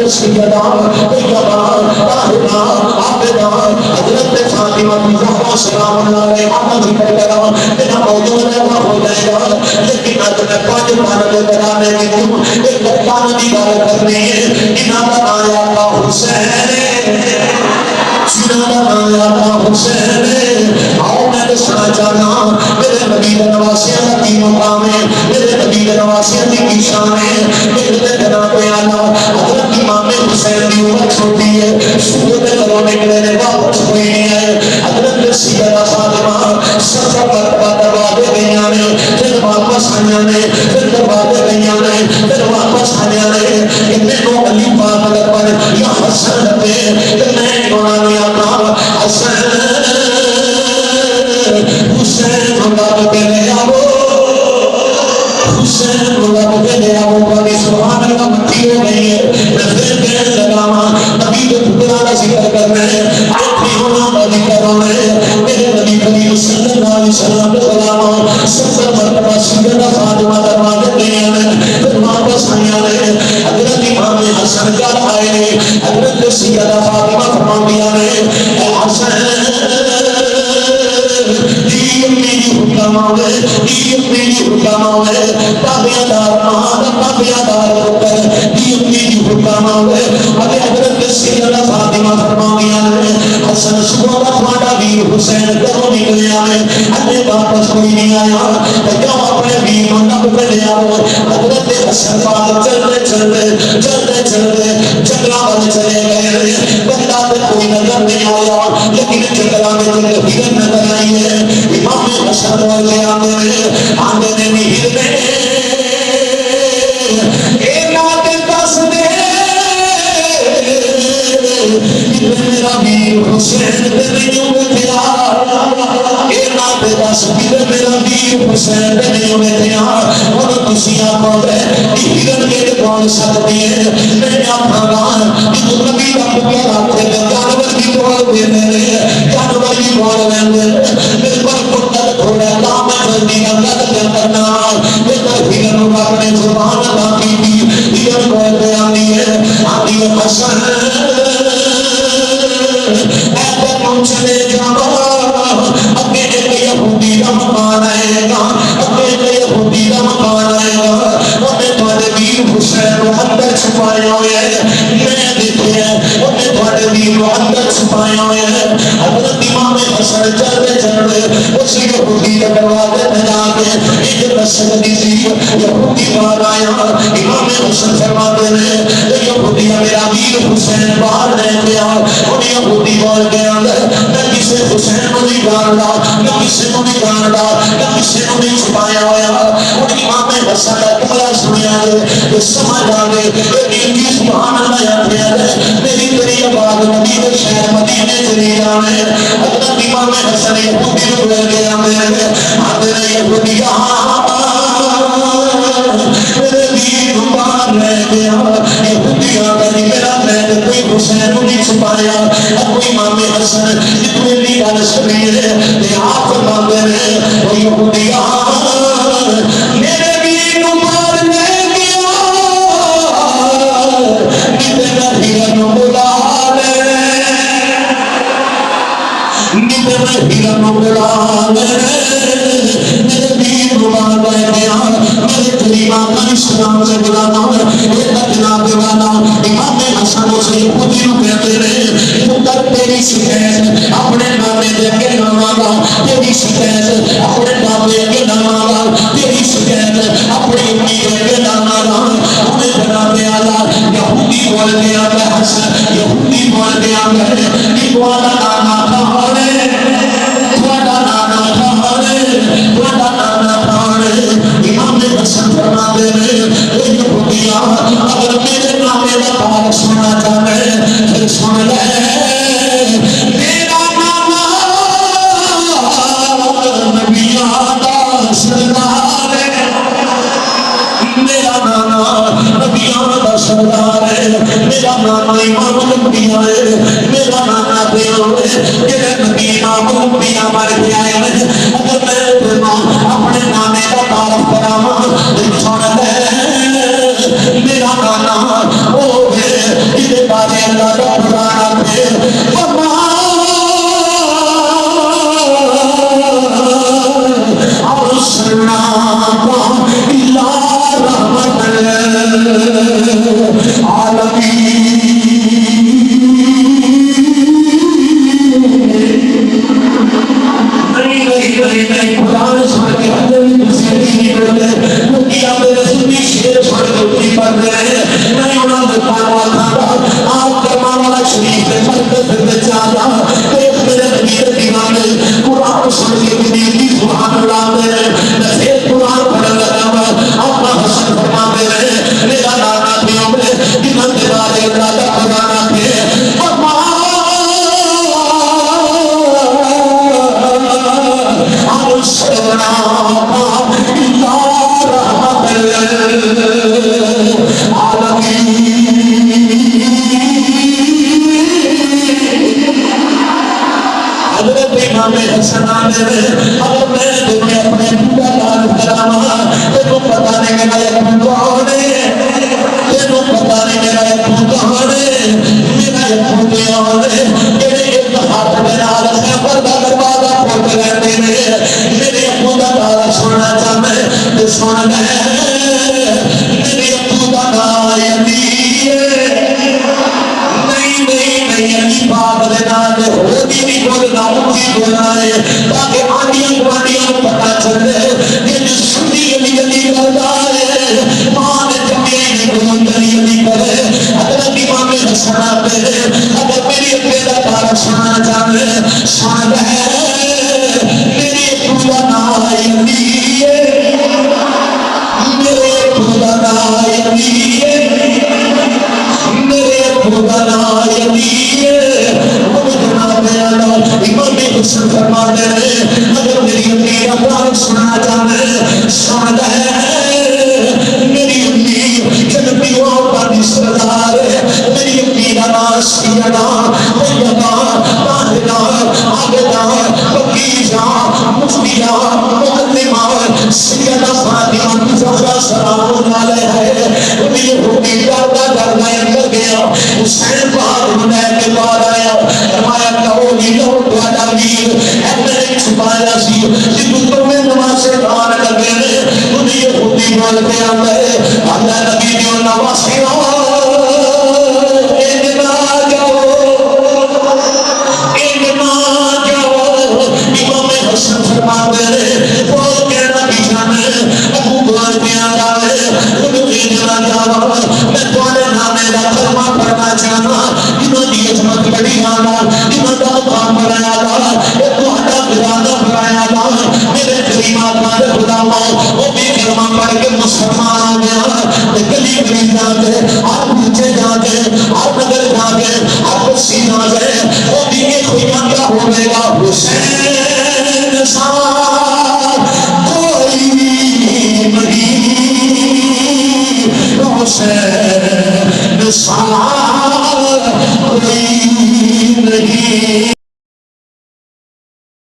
سیدہ طیبہ طاہرہ عابدہ حضرت فاطمہ الزہرا سلام اللہ علیہا کا ذکر کرا میرا موضوع لگا ہو جائے گا، لیکن آج میں 5 پارے کرانے کی ہوں، ایک کان کی گل کرنی ہے۔ انہاں دا آیا کا حسین، جنہاں دا آیا کا حسین، آؤ میں دسنا چاہنا میرے نبی دے نواسیاں دا کی مقام ہے، میرے نبی دے نواسیاں دی کی شان ہے۔ میرے جناب اعلیٰ حضرت امام حسین کی عمر چھوٹی ہے، سورت گھروں نکلے نے واپس ہوئی نہیں ہے۔ حضرت سیدہ فاطمہ 70 مرتبہ دروازے گئیاں نے، پھر واپس آئیاں نے، پھر دروازے گئیاں نے، پھر واپس آئیاں نے کہ میرے علی پاک اکبر یا حسن پہ کہ میں قرآن آقا حسین حسین اللہ کے لے آو، حسین اللہ کے لے آو، باقی سبحان اللہ مٹی ہو گئی ہے۔ میں پھر کہنے لگا نبی کے ٹکڑا کا ذکر کر رہے ہیں، آخری ہونا کا ذکر ہو رہے ہیں۔ میرے نبی کریم صلی اللہ علیہ وسلم کے غلام 70 مرتبہ سیدہ فاطمہ دروازے گئے ہیں، پھر واپس آئے ہیں۔ حضرت امام حسن کیا آئے ہیں، حضرت سیدہ فاطمہ فرمایا نے اے حسن میری حکم آوے، میری حکم آوے، تابعدار مہاد تابعدار ہوکر میری حکم آوے۔ اگر حضرت سیدہ فاطمہ فرمایا نے حسن صبح کا تھوڑا ویر حسین کرو نکلے آئے، ہمیں واپس کوئی نہیں آیا، کیوں اپنے ویر کو نب پہ لے آؤ۔ حضرت حسن پاک چلتے چلتے چلتے چلتے جنگلہ بن چلے گئے، بندہ تو کوئی نظر نہیں آیا، لیکن جنگلہ میں تو ہرن نظر آئی ہے۔ امام حسن والے آنے نے بھی ہرنے اے نات دس دے میرا ویر حسین دے نہیں اٹھیا، اے نات دس دے میرا ویر حسین دے نہیں اٹھیا۔ اور کسی آنکھوں دے ہرن کے کون سکتی ہے، میں آنکھاں گا کہ تو نبی کا پکیا رکھتے ہیں، جانور کی بول دے میرے، جانور کی بول دے میرے پر کتر تھوڑا کام جلدی نظر کیا کرنا، میرے ہرن کو اپنے زبان باقی دی، ہرن بول دے آنی ہے حسن ایسے پہنچنے جاؤ، اگے ایک یہودی کا مکان آئے گا، اگے ایک یہودی کا مکان آئے گا، انہیں تھوڑے ویر حسین کو اندر چھپائے ہوئے ہیں، میں دیکھے ہیں انہیں تھوڑے ویر کو اندر چھپائے ہوئے ہیں۔ حضرت امام حسن چلتے چلتے اس یہودی کے دروازے میں جا کے ایک رسل دی تھی، یہودی باہر آیا، امام حسن فرماتے ہیں یہودی میرا ویر حسین باہر لے گیا، اور یہودی بول گیا میں کسی حسین کو نہیں جانتا، میں کسی کو نہیں جانتا، میں کسی کو نہیں چھپایا ہوا۔ اور امام حسن کا جملہ سنیا ہے، سمجھ آ گئے کہ سبحان اللہ آخیا ہے میری تیری آواز نبی کے شہر مدینے چلی جانے۔ حضرت امام حسن یہودی کو بول گیا میرے حضرت یہودی میرے ویر باہر لے گیا، یہودی آگا نہیں میرا میں کوئی حسین کو نہیں چھپایا، کوئی امام حسن اتنے بھی گل سنی ہے کہ آپ فرماتے ہیں وہ یہودی میرے ویر باہر لے گیا، میرا ہرن بلا لے، میرا ہرن بلا لے، میرے ویر باہر لے گیا، میرے قریبا کا اسلام سے بلانا ہے جناب والا۔ امام حسن سے یہودی کو کہتے رہے پتر تیری شکایت اپنے نامے دے کے نہ مانگا، تیری شکایت اپنے نامے کے نہ مانگا، تیری شکایت اپنی امی دے کے نہ مانگا۔ انہیں جناب والا یہودی بول گیا میں حسن، یہودی بول گیا میں تمہارا نانا کھانے، تمہارا نانا کھانے، تمہارا نانا کھانے۔ امام حسن فرماتے ہیں اے یہودیاں اگر میرے نامے کا پار سننا چاہے پھر سن لے، میرا نانا نبیوں کا سردار ہے، میرا نانا نبیوں کا سردار ہے، میرا نانا امام الانبیاء ہے، میرا نانا دیو ہے، میرے نبی امام الانبیاء مر گیا ہے۔ اگر میں اپنے نانے کا تعارف کراواں سن لے، میرا نانا وہ ہے امام حسن آنے اگر میں تمہیں اپنے پورا لال کراما تینوں پتا نہیں میرا یقین کون ہے تینوں پتا نہیں میرا یقین کون ہے میرا یقین کون ہے میرے ایک ہاتھ میں نال خیبر کا دروازہ پھوٹ رہتے ہیں میرے یقین کا نال سننا چاہتے تو سن لے میرے یقین کا نال علی علی پاک دے نال ہو دی بھی بولنا اونچی بولنا ہے تاکہ آنڈیاں گوانڈیاں کو پتہ چلے کہ جو سنی علی علی کرتا ہے ماں نے جمعے نہیں بلند علی علی کرے حضرت امام حسن آتے اگر میری اپنے کا تارا سننا چاہے سن ہے میری پورا نام علی میرے پورا نام علی میرے پورا نام علی امام حسن فرماتے ہیں اگر میری امی کا سنا جانے سن ہے میری امی جنبیوں پر سردار میری امی کا نام سیدہ طیبہ طاہرہ عابدہ پکیزہ مفتیہ معلمہ سیدہ فاطمہ زہرا سلام علیہا ہے میری ہوگی ڈردا ڈردا اندر گیا حسین پاک لے کے بعد آیا فرمایا کہو لو تھوڑا ویر میں نے چھپایا سی جن تو میں نماز دان لگے نے انہیں یہ ہوتی بول کے آتا ہے اللہ نبی دیو نواسیوں امام حسن فرماتے ہیں بول کے نبی جانے ابو بول کے آتا ہے انہیں جنا جانا میں تمہارے نامے کا کلمہ پڑھنا چاہنا انہوں نے عظمت بڑی آنا انہوں نے مقام بنایا تھا ایک وحدہ برادہ بنایا تھا میرے کریم آقا نے خداؤں وہ بھی کلمہ پڑھ کے مسلمان آ گیا گلی گلی جا کے آپ نیچے جا کے آپ نگر جا کے آپ بسی جا کے وہ بھی ایک خویاں کیا ہو گئے گا حسین سان کوئی نہیں حسین سان کوئی نہیں